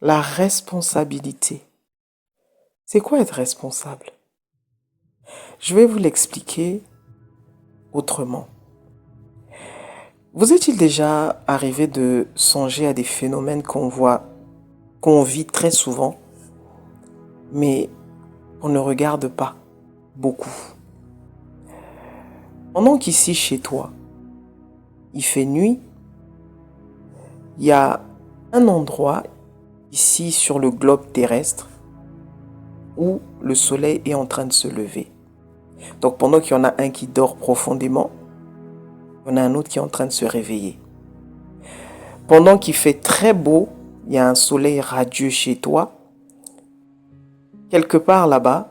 La responsabilité. C'est quoi être responsable? Je vais vous l'expliquer autrement. Vous est-il déjà arrivé de songer à des phénomènes qu'on vit très souvent, mais on ne regarde pas beaucoup? Pendant qu'ici, chez toi, il fait nuit, il y a un endroit ici sur le globe terrestre où le soleil est en train de se lever. Donc pendant qu'il y en a un qui dort profondément, il y en a un autre qui est en train de se réveiller. Pendant qu'il fait très beau, il y a un soleil radieux chez toi. Quelque part là-bas,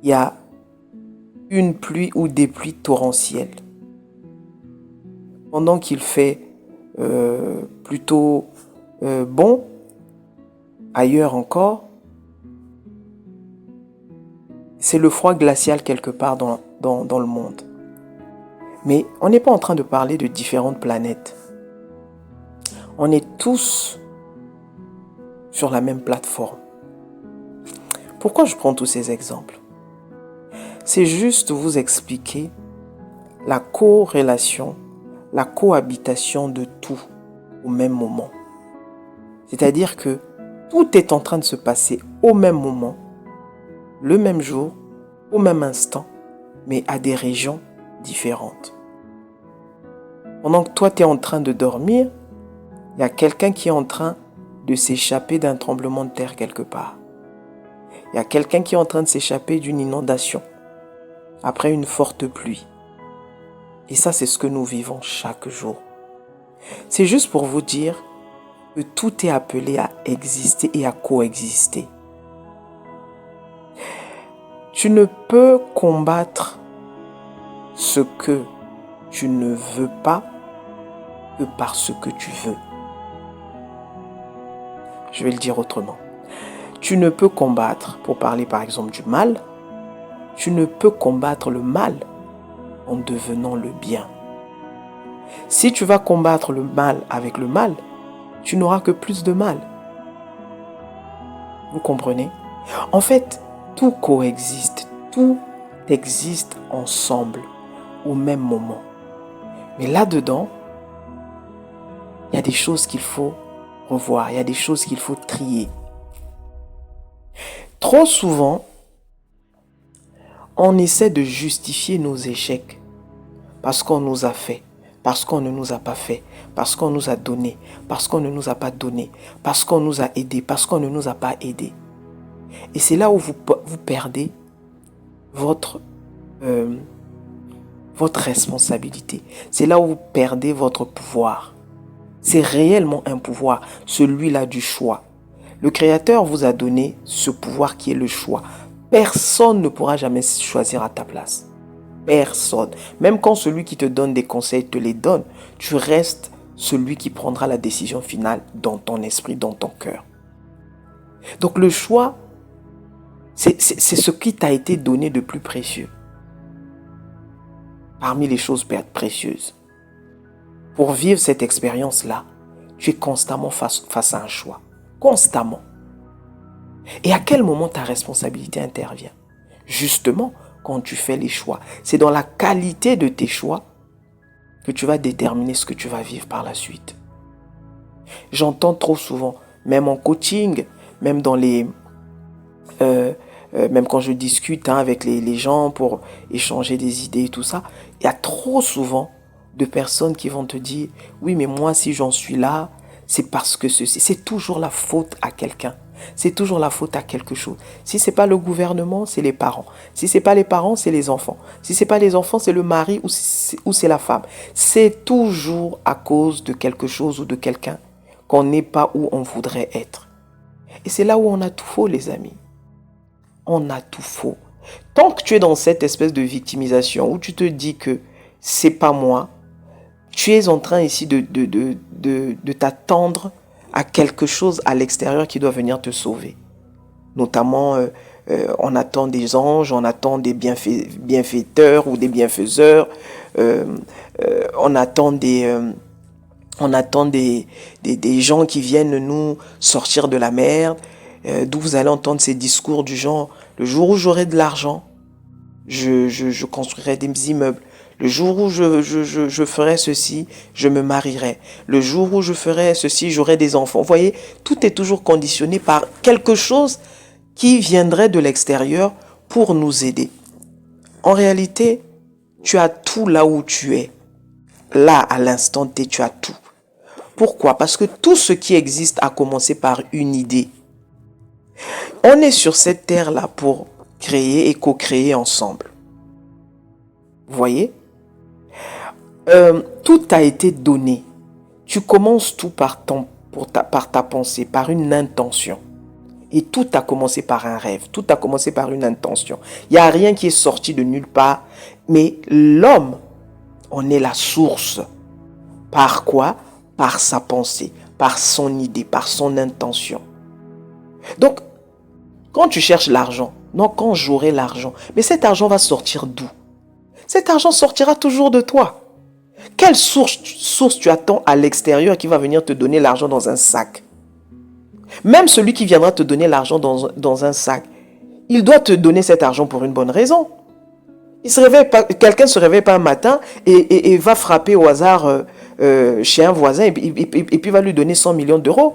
il y a une pluie ou des pluies torrentielles. Pendant qu'il fait plutôt bon, ailleurs encore, c'est le froid glacial quelque part dans le monde. Mais on n'est pas en train de parler de différentes planètes. On est tous sur la même plateforme. Pourquoi je prends tous ces exemples? C'est juste vous expliquer la corrélation, la cohabitation de tout au même moment. C'est-à-dire que tout est en train de se passer au même moment, le même jour, au même instant, mais à des régions différentes. Pendant que toi, tu es en train de dormir, il y a quelqu'un qui est en train de s'échapper d'un tremblement de terre quelque part. Il y a quelqu'un qui est en train de s'échapper d'une inondation après une forte pluie. Et ça, c'est ce que nous vivons chaque jour. C'est juste pour vous dire que tout est appelé à exister et à coexister. Tu ne peux combattre ce que tu ne veux pas que par ce que tu veux. Je vais le dire autrement. Tu ne peux combattre, pour parler par exemple du mal, tu ne peux combattre le mal en devenant le bien. Si tu vas combattre le mal avec le mal, tu n'auras que plus de mal. Vous comprenez? En fait, tout coexiste, tout existe ensemble au même moment. Mais là-dedans, il y a des choses qu'il faut revoir, il y a des choses qu'il faut trier. Trop souvent, on essaie de justifier nos échecs parce qu'on nous a fait, parce qu'on ne nous a pas fait, parce qu'on nous a donné, parce qu'on ne nous a pas donné, parce qu'on nous a aidé, parce qu'on ne nous a pas aidé. Et c'est là où vous perdez votre responsabilité. C'est là où vous perdez votre pouvoir. C'est réellement un pouvoir, celui-là du choix. Le Créateur vous a donné ce pouvoir qui est le choix. Personne ne pourra jamais choisir à ta place. Personne. Même quand celui qui te donne des conseils te les donne, tu restes celui qui prendra la décision finale dans ton esprit, dans ton cœur. Donc le choix, c'est ce qui t'a été donné de plus précieux. Parmi les choses précieuses. Pour vivre cette expérience-là, tu es constamment face à un choix. Constamment. Et à quel moment ta responsabilité intervient? Justement, quand tu fais les choix. C'est dans la qualité de tes choix que tu vas déterminer ce que tu vas vivre par la suite. J'entends trop souvent, même en coaching, même dans les... même quand je discute avec les gens pour échanger des idées et tout ça, il y a trop souvent de personnes qui vont te dire « Oui, mais moi, si j'en suis là, c'est parce que ceci... » C'est toujours la faute à quelqu'un. C'est toujours la faute à quelque chose. Si ce n'est pas le gouvernement, c'est les parents. Si ce n'est pas les parents, c'est les enfants. Si ce n'est pas les enfants, c'est le mari ou c'est la femme. C'est toujours à cause de quelque chose ou de quelqu'un qu'on n'est pas où on voudrait être. Et c'est là où on a tout faux, les amis. On a tout faux. Tant que tu es dans cette espèce de victimisation où tu te dis que c'est pas moi, tu es en train ici de t'attendre à quelque chose à l'extérieur qui doit venir te sauver. Notamment, on attend des anges, on attend des bienfaiteurs ou des bienfaiseurs, on attend On attend des gens qui viennent nous sortir de la merde, d'où vous allez entendre ces discours du genre, le jour où j'aurai de l'argent, je construirai des immeubles. Le jour où je ferai ceci, je me marierai. Le jour où je ferai ceci, j'aurai des enfants. Vous voyez, tout est toujours conditionné par quelque chose qui viendrait de l'extérieur pour nous aider. En réalité, tu as tout là où tu es. Là, à l'instant T, tu as tout. Pourquoi? Parce que tout ce qui existe a commencé par une idée. On est sur cette terre-là pour créer et co-créer ensemble. Vous voyez? Tout a été donné. Tu commences tout par ta pensée, par une intention. Et tout a commencé par un rêve, tout a commencé par une intention. Il n'y a rien qui est sorti de nulle part, mais l'homme en est la source. Par quoi? Par sa pensée, par son idée, par son intention. Donc, quand tu cherches l'argent, non, quand j'aurai l'argent, mais cet argent va sortir d'où? Cet argent sortira toujours de toi. Quelle source tu attends à l'extérieur qui va venir te donner l'argent dans un sac? Même celui qui viendra te donner l'argent dans un sac, il doit te donner cet argent pour une bonne raison. Quelqu'un ne se réveille pas un matin et va frapper au hasard chez un voisin et puis va lui donner 100 millions d'euros.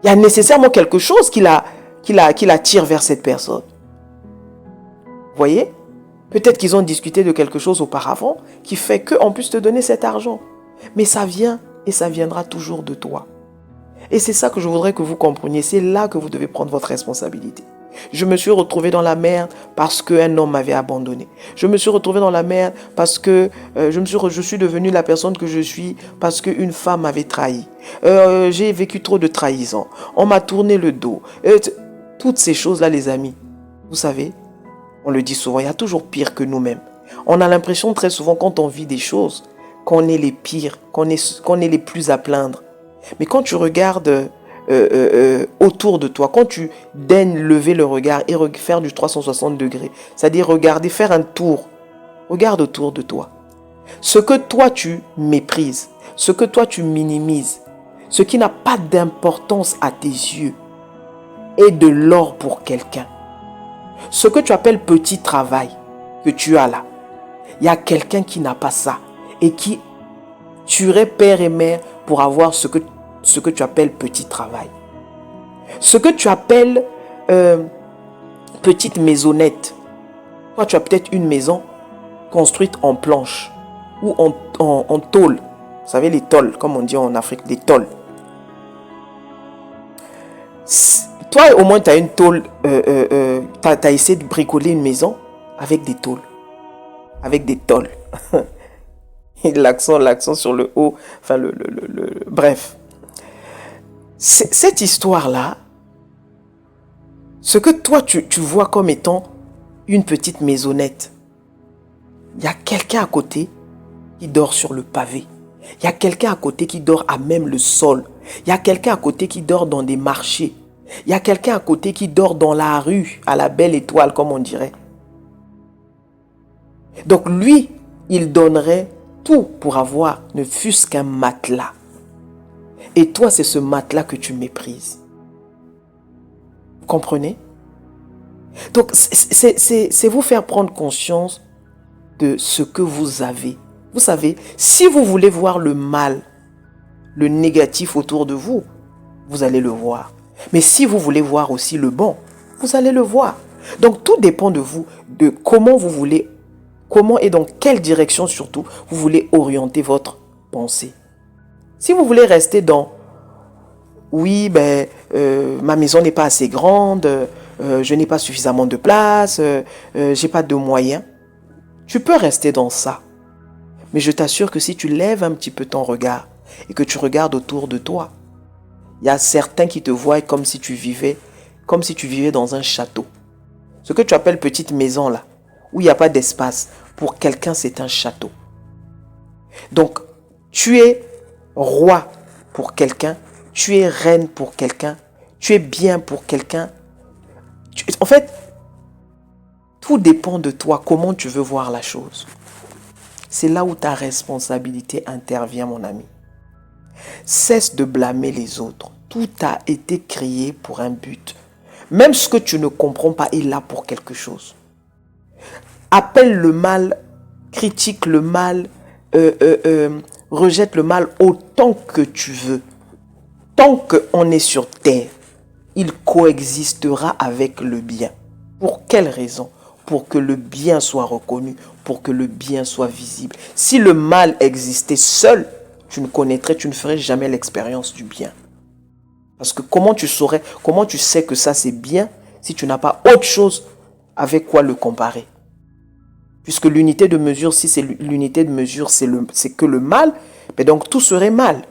Il y a nécessairement quelque chose qui l'attire vers cette personne. Vous voyez? Peut-être qu'ils ont discuté de quelque chose auparavant qui fait qu'on puisse te donner cet argent. Mais ça vient et ça viendra toujours de toi. Et c'est ça que je voudrais que vous compreniez. C'est là que vous devez prendre votre responsabilité. Je me suis retrouvé dans la merde parce qu'un homme m'avait abandonné. Je me suis retrouvé dans la merde parce que je suis devenu la personne que je suis parce qu'une femme m'avait trahi. J'ai vécu trop de trahison. On m'a tourné le dos. Toutes ces choses-là, les amis, vous savez, on le dit souvent, il y a toujours pire que nous-mêmes. On a l'impression très souvent quand on vit des choses qu'on est les pires, qu'on est les plus à plaindre. Mais quand tu regardes autour de toi, quand tu daignes lever le regard et faire du 360 degrés, c'est-à-dire regarder, faire un tour, regarde autour de toi. Ce que toi tu méprises, ce que toi tu minimises, ce qui n'a pas d'importance à tes yeux, est de l'or pour quelqu'un. Ce que tu appelles petit travail que tu as là, il y a quelqu'un qui n'a pas ça et qui tuerait père et mère pour avoir ce que tu appelles petit travail. Ce que tu appelles petite maisonnette. Toi, tu as peut-être une maison construite en planche ou en tôle. Vous savez, les tôles, comme on dit en Afrique, des tôles. Toi, au moins, tu as une tôle. Tu as essayé de bricoler une maison avec des tôles. Avec des tôles. L'accent sur le haut. Enfin, bref. Cette histoire-là, ce que toi, tu vois comme étant une petite maisonnette, il y a quelqu'un à côté qui dort sur le pavé. Il y a quelqu'un à côté qui dort à même le sol. Il y a quelqu'un à côté qui dort dans des marchés. Il y a quelqu'un à côté qui dort dans la rue, à la belle étoile, comme on dirait. Donc lui, il donnerait tout pour avoir ne fût-ce qu'un matelas. Et toi, c'est ce matelas que tu méprises. Vous comprenez? Donc, c'est vous faire prendre conscience de ce que vous avez. Vous savez, si vous voulez voir le mal, le négatif autour de vous, vous allez le voir. Mais si vous voulez voir aussi le bon, vous allez le voir. Donc, tout dépend de vous, de comment vous voulez, comment et dans quelle direction surtout vous voulez orienter votre pensée. Si vous voulez rester dans oui, ma maison n'est pas assez grande, je n'ai pas suffisamment de place, j'ai pas de moyens, tu peux rester dans ça. Mais je t'assure que si tu lèves un petit peu ton regard et que tu regardes autour de toi, il y a certains qui te voient comme si tu vivais dans un château. Ce que tu appelles petite maison là, où il n'y a pas d'espace, pour quelqu'un c'est un château. Donc, tu es roi pour quelqu'un, tu es reine pour quelqu'un, tu es bien pour quelqu'un. En fait, tout dépend de toi, comment tu veux voir la chose. C'est là où ta responsabilité intervient, mon ami. Cesse de blâmer les autres. Tout a été créé pour un but. Même ce que tu ne comprends pas est là pour quelque chose. Appelle le mal, critique le mal, rejette le mal autant que tu veux. Tant qu'on est sur terre, il coexistera avec le bien. Pour quelle raison? Pour que le bien soit reconnu, pour que le bien soit visible. Si le mal existait seul, tu ne ferais jamais l'expérience du bien. Parce que comment tu sais que ça c'est bien si tu n'as pas autre chose avec quoi le comparer? Puisque l'unité de mesure, si c'est l'unité de mesure, c'est que le mal, mais donc tout serait mal.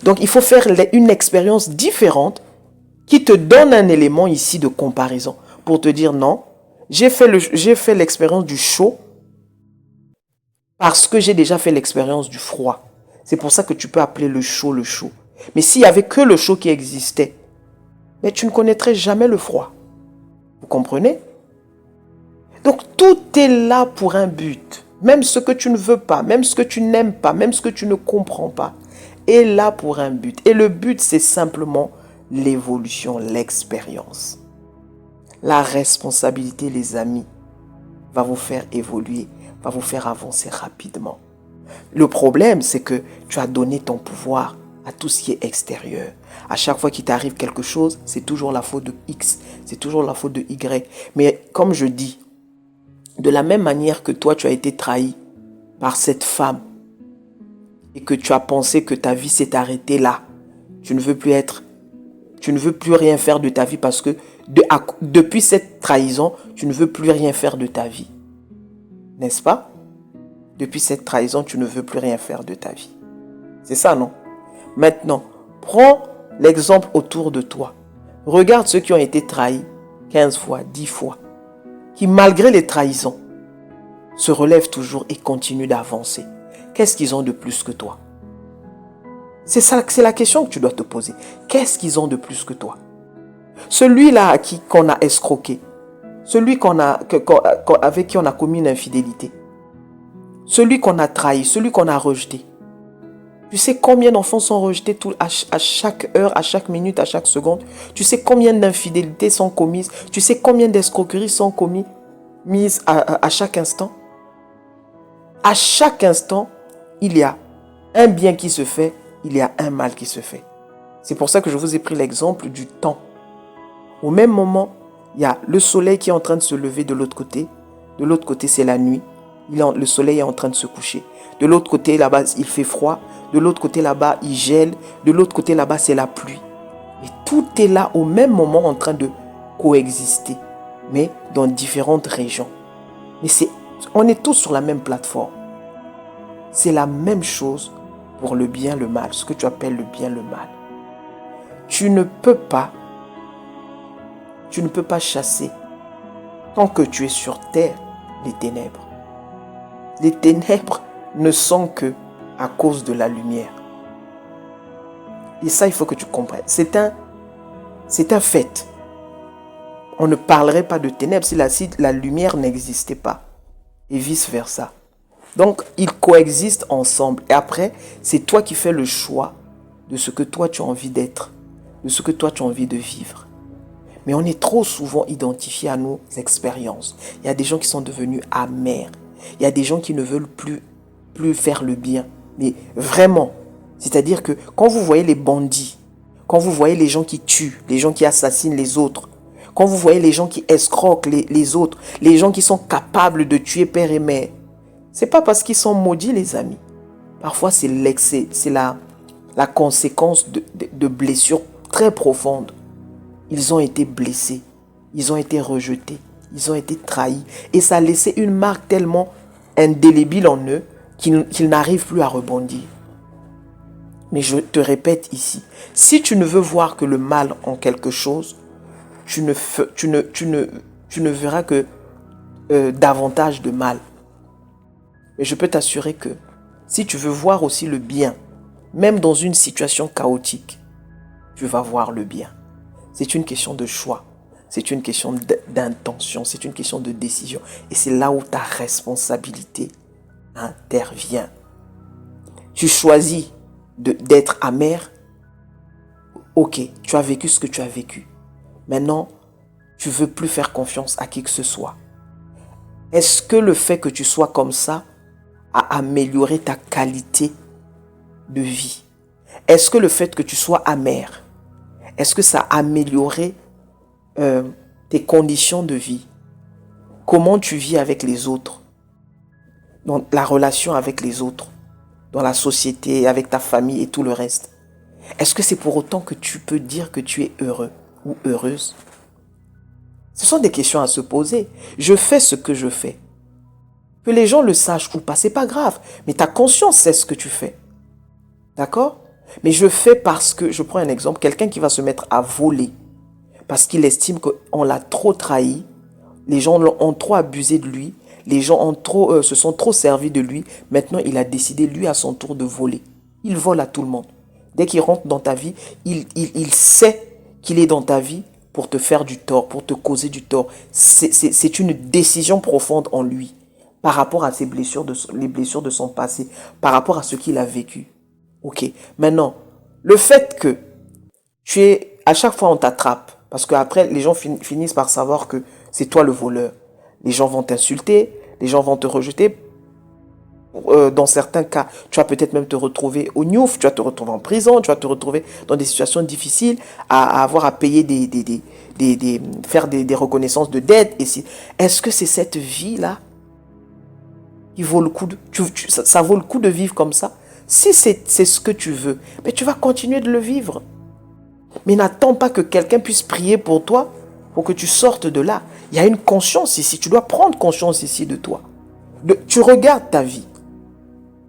Donc il faut faire une expérience différente qui te donne un élément ici de comparaison pour te dire non, j'ai fait l'expérience du chaud parce que j'ai déjà fait l'expérience du froid. C'est pour ça que tu peux appeler le chaud le chaud. Mais s'il n'y avait que le chaud qui existait, mais tu ne connaîtrais jamais le froid. Vous comprenez? Donc tout est là pour un but. Même ce que tu ne veux pas, même ce que tu n'aimes pas, même ce que tu ne comprends pas, est là pour un but. Et le but, c'est simplement l'évolution, l'expérience. La responsabilité, les amis, va vous faire évoluer, va vous faire avancer rapidement. Le problème, c'est que tu as donné ton pouvoir à tout ce qui est extérieur. À chaque fois qu'il t'arrive quelque chose, c'est toujours la faute de X, c'est toujours la faute de Y. Mais comme je dis, de la même manière que toi, tu as été trahi par cette femme et que tu as pensé que ta vie s'est arrêtée là, tu ne veux plus rien faire de ta vie parce que depuis cette trahison, tu ne veux plus rien faire de ta vie. N'est-ce pas? Depuis cette trahison, tu ne veux plus rien faire de ta vie. C'est ça, non? Maintenant, prends l'exemple autour de toi. Regarde ceux qui ont été trahis 15 fois, 10 fois, qui malgré les trahisons, se relèvent toujours et continuent d'avancer. Qu'est-ce qu'ils ont de plus que toi? C'est la question que tu dois te poser. Qu'est-ce qu'ils ont de plus que toi? Celui-là qu'on a escroqué, celui avec qui on a commis une infidélité, celui qu'on a trahi, celui qu'on a rejeté. Tu sais combien d'enfants sont rejetés à chaque heure, à chaque minute, à chaque seconde? Tu sais combien d'infidélités sont commises? Tu sais combien d'escroqueries sont commises à chaque instant? À chaque instant, il y a un bien qui se fait, il y a un mal qui se fait. C'est pour ça que je vous ai pris l'exemple du temps. Au même moment, il y a le soleil qui est en train de se lever de l'autre côté. De l'autre côté, c'est la nuit. Le soleil est en train de se coucher. De l'autre côté, là-bas, il fait froid. De l'autre côté, là-bas, il gèle. De l'autre côté, là-bas, c'est la pluie. Et tout est là au même moment en train de coexister, mais dans différentes régions. Mais on est tous sur la même plateforme. C'est la même chose pour le bien, le mal, ce que tu appelles le bien, le mal. Tu ne peux pas chasser, tant que tu es sur terre, les ténèbres. Les ténèbres ne sont que à cause de la lumière. Et ça, il faut que tu comprennes. C'est un fait. On ne parlerait pas de ténèbres si la lumière n'existait pas. Et vice-versa. Donc, ils coexistent ensemble. Et après, c'est toi qui fais le choix de ce que toi tu as envie d'être, de ce que toi tu as envie de vivre. Mais on est trop souvent identifié à nos expériences. Il y a des gens qui sont devenus amers. Il y a des gens qui ne veulent plus faire le bien. Mais vraiment, c'est-à-dire que quand vous voyez les bandits, quand vous voyez les gens qui tuent, les gens qui assassinent les autres, quand vous voyez les gens qui escroquent les autres, les gens qui sont capables de tuer père et mère, c'est pas parce qu'ils sont maudits, les amis. Parfois, c'est l'excès, c'est la conséquence de blessures très profondes. Ils ont été blessés, ils ont été rejetés, ils ont été trahis. Et ça a laissé une marque tellement indélébile en eux qu'ils n'arrivent plus à rebondir. Mais je te répète ici, si tu ne veux voir que le mal en quelque chose, tu ne verras que davantage de mal. Mais je peux t'assurer que si tu veux voir aussi le bien, même dans une situation chaotique, tu vas voir le bien. C'est une question de choix, c'est une question d'intention, c'est une question de décision. Et c'est là où ta responsabilité intervient. Tu choisis d'être amer. Ok, tu as vécu ce que tu as vécu. Maintenant, tu veux plus faire confiance à qui que ce soit. Est-ce que le fait que tu sois comme ça a amélioré ta qualité de vie? Est-ce que le fait que tu sois amer, est-ce que ça a amélioré tes conditions de vie? Comment tu vis avec les autres? Dans la relation avec les autres, dans la société, avec ta famille et tout le reste. Est-ce que c'est pour autant que tu peux dire que tu es heureux ou heureuse? Ce sont des questions à se poser. Je fais ce que je fais. Que les gens le sachent ou pas, c'est pas grave. Mais ta conscience sait ce que tu fais. D'accord? Mais je fais parce que, je prends un exemple, quelqu'un qui va se mettre à voler parce qu'il estime qu'on l'a trop trahi, les gens ont trop abusé de lui, les gens se sont trop servis de lui. Maintenant, il a décidé, lui, à son tour, de voler. Il vole à tout le monde. Dès qu'il rentre dans ta vie, il sait qu'il est dans ta vie pour te faire du tort, pour te causer du tort. C'est une décision profonde en lui par rapport à les blessures de son passé, par rapport à ce qu'il a vécu. Ok. Maintenant, le fait que à chaque fois on t'attrape, parce qu'après les gens finissent par savoir que c'est toi le voleur. Les gens vont t'insulter, les gens vont te rejeter. Dans certains cas, tu vas peut-être même te retrouver au Niouf, tu vas te retrouver en prison, tu vas te retrouver dans des situations difficiles, à avoir à payer faire des reconnaissances de dette. Est-ce que c'est cette vie-là qui vaut le coup ça vaut le coup de vivre comme ça? Si c'est ce que tu veux, mais tu vas continuer de le vivre. Mais n'attends pas que quelqu'un puisse prier pour toi pour que tu sortes de là. Il y a une conscience ici. Tu dois prendre conscience ici de toi. Tu regardes ta vie.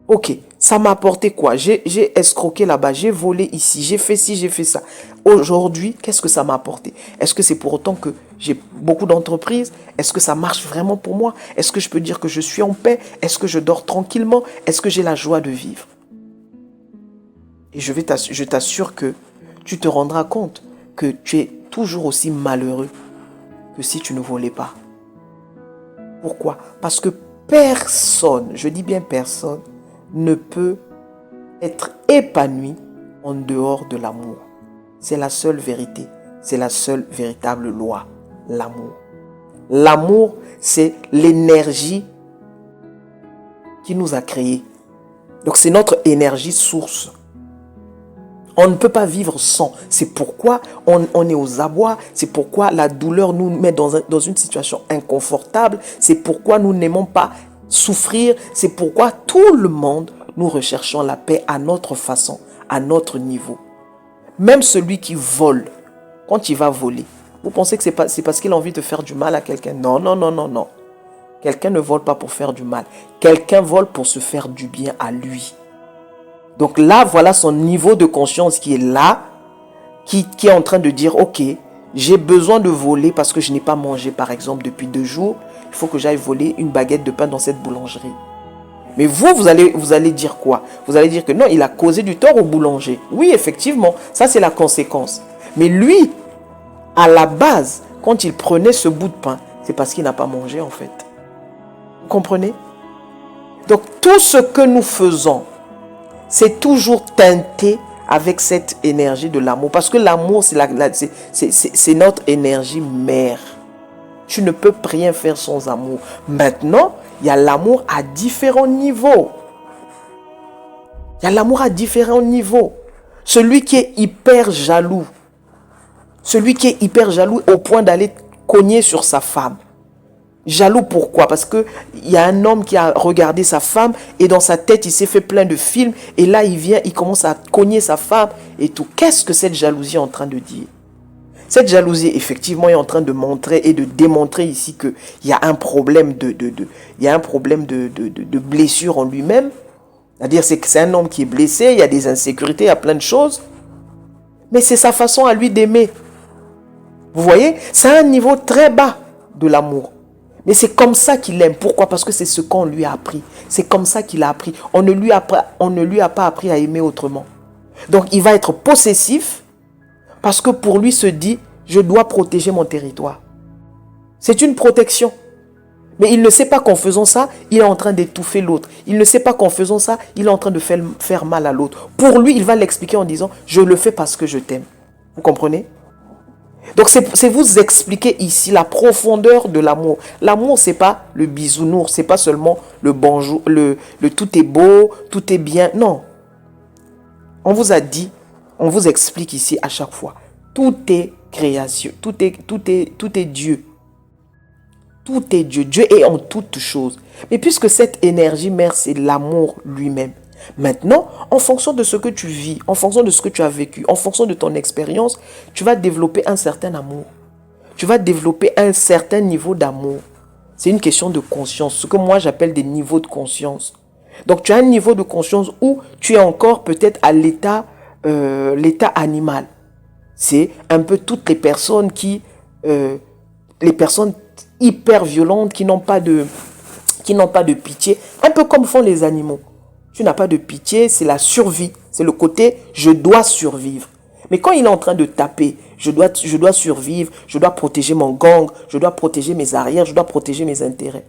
Ok, ça m'a apporté quoi? J'ai escroqué là-bas, j'ai volé ici, j'ai fait ci, j'ai fait ça. Aujourd'hui, qu'est-ce que ça m'a apporté? Est-ce que c'est pour autant que j'ai beaucoup d'entreprises? Est-ce que ça marche vraiment pour moi? Est-ce que je peux dire que je suis en paix? Est-ce que je dors tranquillement? Est-ce que j'ai la joie de vivre? Et je t'assure que tu te rendras compte que tu es toujours aussi malheureux que si tu ne volais pas. Pourquoi? Parce que personne, je dis bien personne, ne peut être épanoui en dehors de l'amour. C'est la seule vérité, c'est la seule véritable loi, l'amour. L'amour, c'est l'énergie qui nous a créés. Donc c'est notre énergie source. On ne peut pas vivre sans. C'est pourquoi on est aux abois. C'est pourquoi la douleur nous met dans une situation inconfortable. C'est pourquoi nous n'aimons pas souffrir. C'est pourquoi tout le monde, nous recherchons la paix à notre façon, à notre niveau. Même celui qui vole, quand il va voler, vous pensez que c'est parce qu'il a envie de faire du mal à quelqu'un? Non, non, non, non, non. Quelqu'un ne vole pas pour faire du mal. Quelqu'un vole pour se faire du bien à lui. Donc là, voilà son niveau de conscience qui est là, qui est en train de dire, ok, j'ai besoin de voler parce que je n'ai pas mangé, par exemple, depuis 2 jours. Il faut que j'aille voler une baguette de pain dans cette boulangerie. Mais vous allez dire quoi? Vous allez dire que non, il a causé du tort au boulanger. Oui, effectivement, ça c'est la conséquence. Mais lui, à la base, quand il prenait ce bout de pain, c'est parce qu'il n'a pas mangé en fait. Vous comprenez? Donc tout ce que nous faisons, c'est toujours teinté avec cette énergie de l'amour. Parce que l'amour, c'est notre énergie mère. Tu ne peux rien faire sans amour. Maintenant, il y a l'amour à différents niveaux. Il y a l'amour à différents niveaux. Celui qui est hyper jaloux. Celui qui est hyper jaloux au point d'aller cogner sur sa femme. Jaloux pourquoi? Parce qu'il y a un homme qui a regardé sa femme et dans sa tête, il s'est fait plein de films. Et là, il commence à cogner sa femme et tout. Qu'est-ce que cette jalousie est en train de dire? Cette jalousie, effectivement, est en train de montrer et de démontrer ici qu'il y a un problème de blessure en lui-même. C'est-à-dire que c'est un homme qui est blessé, il y a des insécurités, il y a plein de choses. Mais c'est sa façon à lui d'aimer. Vous voyez? C'est un niveau très bas de l'amour. Mais c'est comme ça qu'il aime. Pourquoi? Parce que c'est ce qu'on lui a appris. C'est comme ça qu'il a appris. On ne lui a pas appris à aimer autrement. Donc il va être possessif parce que pour lui se dit, je dois protéger mon territoire. C'est une protection. Mais il ne sait pas qu'en faisant ça, il est en train d'étouffer l'autre. Il ne sait pas qu'en faisant ça, il est en train de faire mal à l'autre. Pour lui, il va l'expliquer en disant, je le fais parce que je t'aime. Vous comprenez? Donc c'est vous expliquer ici la profondeur de l'amour. L'amour, c'est pas le bisounours, c'est pas seulement le bonjour, le tout est beau, tout est bien. Non. On vous a dit, on vous explique ici à chaque fois. Tout est création, tout est Dieu. Tout est Dieu. Dieu est en toutes choses. Mais puisque cette énergie mère, c'est l'amour lui-même. Maintenant, en fonction de ce que tu vis, en fonction de ce que tu as vécu, en fonction de ton expérience, tu vas développer un certain amour. Tu vas développer un certain niveau d'amour. C'est une question de conscience, ce que moi j'appelle des niveaux de conscience. Donc tu as un niveau de conscience où tu es encore peut-être à l'état animal. C'est un peu toutes les personnes les personnes hyper violentes qui n'ont pas de pitié, un peu comme font les animaux. Tu n'as pas de pitié, c'est la survie, c'est le côté je dois survivre. Mais quand il est en train de taper, je dois survivre, je dois protéger mon gang, je dois protéger mes arrières, je dois protéger mes intérêts.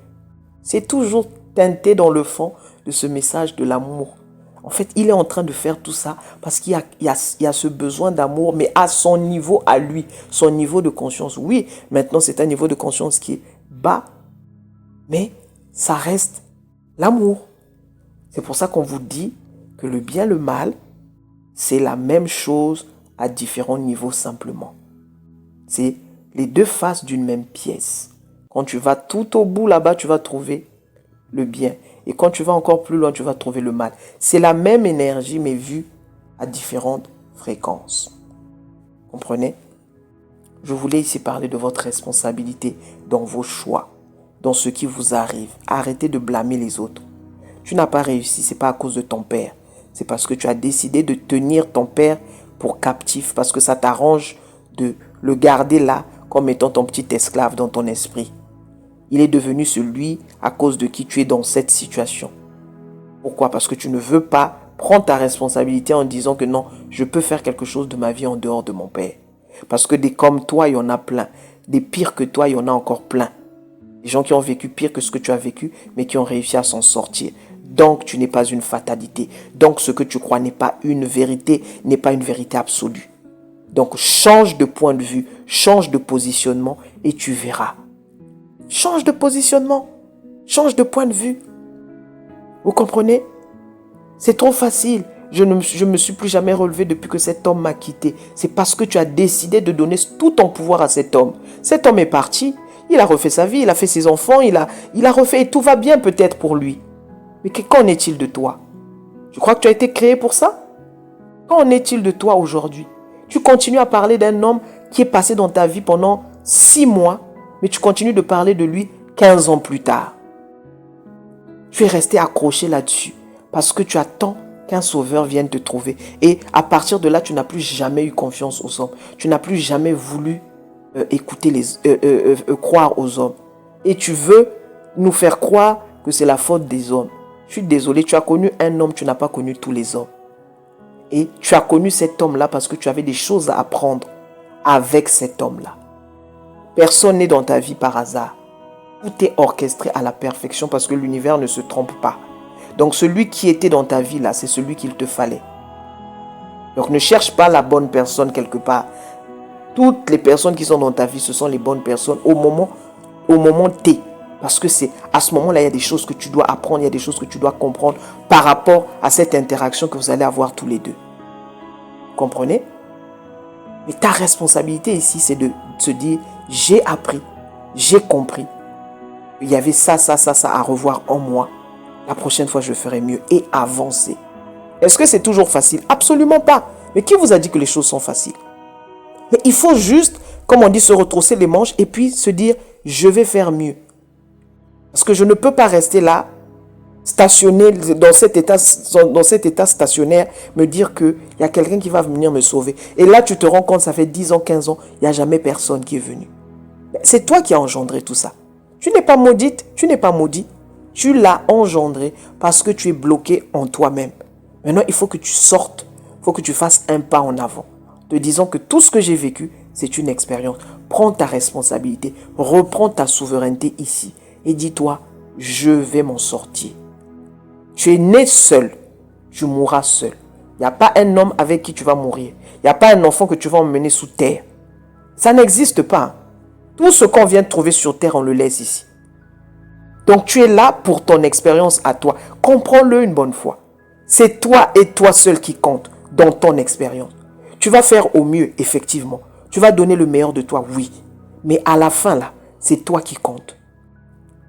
C'est toujours teinté dans le fond de ce message de l'amour. En fait, il est en train de faire tout ça parce qu'il y a ce besoin d'amour, mais à son niveau, à lui, son niveau de conscience. Oui, maintenant, c'est un niveau de conscience qui est bas, mais ça reste l'amour. C'est pour ça qu'on vous dit que le bien, le mal, c'est la même chose à différents niveaux simplement. C'est les deux faces d'une même pièce. Quand tu vas tout au bout là-bas, tu vas trouver le bien. Et quand tu vas encore plus loin, tu vas trouver le mal. C'est la même énergie, mais vue à différentes fréquences. Comprenez? Je voulais ici parler de votre responsabilité dans vos choix, dans ce qui vous arrive. Arrêtez de blâmer les autres. Tu n'as pas réussi, ce n'est pas à cause de ton père. C'est parce que tu as décidé de tenir ton père pour captif, parce que ça t'arrange de le garder là comme étant ton petit esclave dans ton esprit. Il est devenu celui à cause de qui tu es dans cette situation. Pourquoi? Parce que tu ne veux pas prendre ta responsabilité en disant que non, je peux faire quelque chose de ma vie en dehors de mon père. Parce que des comme toi, il y en a plein. Des pires que toi, il y en a encore plein. Des gens qui ont vécu pire que ce que tu as vécu, mais qui ont réussi à s'en sortir. Donc, tu n'es pas une fatalité. Donc, ce que tu crois n'est pas une vérité, n'est pas une vérité absolue. Donc, change de point de vue, change de positionnement et tu verras. Change de positionnement, change de point de vue. Vous comprenez? C'est trop facile. Je ne me suis plus jamais relevé depuis que cet homme m'a quitté. C'est parce que tu as décidé de donner tout ton pouvoir à cet homme. Cet homme est parti. Il a refait sa vie, il a fait ses enfants, il a refait et tout va bien peut-être pour lui. Mais qu'en est-il de toi? Tu crois que tu as été créé pour ça? Qu'en est-il de toi aujourd'hui? Tu continues à parler d'un homme qui est passé dans ta vie pendant 6 mois, mais tu continues de parler de lui 15 ans plus tard. Tu es resté accroché là-dessus parce que tu attends qu'un sauveur vienne te trouver. Et à partir de là, tu n'as plus jamais eu confiance aux hommes. Tu n'as plus jamais voulu croire aux hommes. Et tu veux nous faire croire que c'est la faute des hommes. Je suis désolé, tu as connu un homme, tu n'as pas connu tous les hommes. Et tu as connu cet homme-là parce que tu avais des choses à apprendre avec cet homme-là. Personne n'est dans ta vie par hasard. Tout est orchestré à la perfection parce que l'univers ne se trompe pas. Donc celui qui était dans ta vie là, c'est celui qu'il te fallait. Donc ne cherche pas la bonne personne quelque part. Toutes les personnes qui sont dans ta vie, ce sont les bonnes personnes au moment T. Parce que c'est à ce moment-là, il y a des choses que tu dois apprendre, il y a des choses que tu dois comprendre par rapport à cette interaction que vous allez avoir tous les deux. Vous comprenez? Mais ta responsabilité ici, c'est de se dire, j'ai appris, j'ai compris. Il y avait ça à revoir en moi. La prochaine fois, je ferai mieux et avancer. Est-ce que c'est toujours facile? Absolument pas. Mais qui vous a dit que les choses sont faciles? Mais il faut juste, comme on dit, se retrousser les manches et puis se dire, je vais faire mieux. Parce que je ne peux pas rester là, stationné dans cet état stationnaire, me dire qu'il y a quelqu'un qui va venir me sauver. Et là, tu te rends compte, ça fait 10 ans, 15 ans, il n'y a jamais personne qui est venu. C'est toi qui as engendré tout ça. Tu n'es pas maudite, tu n'es pas maudit. Tu l'as engendré parce que tu es bloqué en toi-même. Maintenant, il faut que tu sortes, il faut que tu fasses un pas en avant, te disant que tout ce que j'ai vécu, c'est une expérience. Prends ta responsabilité, reprends ta souveraineté ici et dis-toi, je vais m'en sortir. Tu es né seul, tu mourras seul. Il n'y a pas un homme avec qui tu vas mourir. Il n'y a pas un enfant que tu vas emmener sous terre. Ça n'existe pas. Tout ce qu'on vient de trouver sur terre, on le laisse ici. Donc tu es là pour ton expérience à toi. Comprends-le une bonne fois. C'est toi et toi seul qui compte dans ton expérience. Tu vas faire au mieux, effectivement. Tu vas donner le meilleur de toi, oui. Mais à la fin, là, c'est toi qui compte.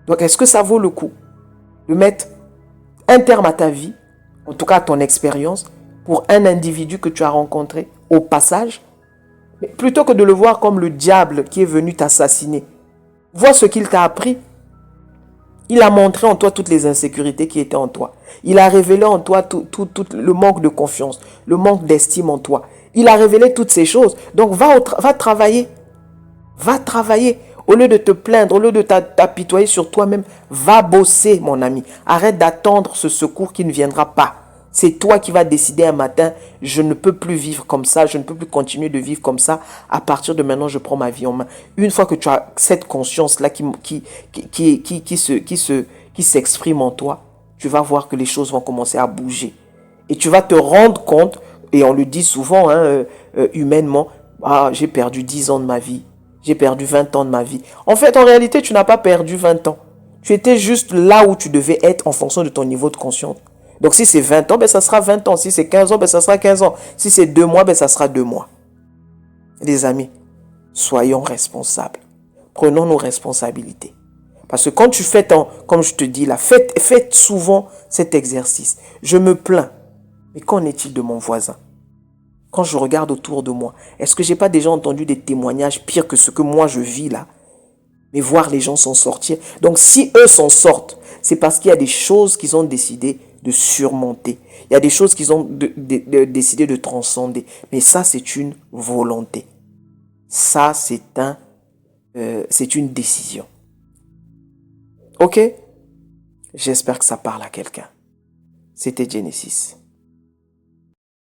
Donc, est-ce que ça vaut le coup de mettre un terme à ta vie, en tout cas à ton expérience, pour un individu que tu as rencontré au passage, mais plutôt que de le voir comme le diable qui est venu t'assassiner? Vois ce qu'il t'a appris. Il a montré en toi toutes les insécurités qui étaient en toi. Il a révélé en toi tout le manque de confiance, le manque d'estime en toi. Il a révélé toutes ces choses. Donc va travailler. Va travailler. Au lieu de te plaindre, au lieu de t'apitoyer sur toi-même, va bosser, mon ami. Arrête d'attendre ce secours qui ne viendra pas. C'est toi qui vas décider un matin, je ne peux plus vivre comme ça, je ne peux plus continuer de vivre comme ça. À partir de maintenant, je prends ma vie en main. Une fois que tu as cette conscience-là qui s'exprime en toi, tu vas voir que les choses vont commencer à bouger. Et tu vas te rendre compte, et on le dit souvent humainement, j'ai perdu 10 ans de ma vie, j'ai perdu 20 ans de ma vie. En fait, en réalité, tu n'as pas perdu 20 ans. Tu étais juste là où tu devais être en fonction de ton niveau de conscience. Donc si c'est 20 ans, ça sera 20 ans. Si c'est 15 ans, ça sera 15 ans. Si c'est 2 mois, ça sera 2 mois. Les amis, soyons responsables. Prenons nos responsabilités. Parce que quand tu fais comme je te dis là, faites souvent cet exercice. Je me plains. Mais qu'en est-il de mon voisin? Quand je regarde autour de moi, est-ce que j'ai pas déjà entendu des témoignages pires que ce que moi je vis là? Mais voir les gens s'en sortir. Donc si eux s'en sortent, c'est parce qu'il y a des choses qu'ils ont décidé de surmonter. Il y a des choses qu'ils ont décidé de transcender. Mais ça, c'est une volonté. Ça, c'est une décision. Ok? J'espère que ça parle à quelqu'un. C'était Genesis.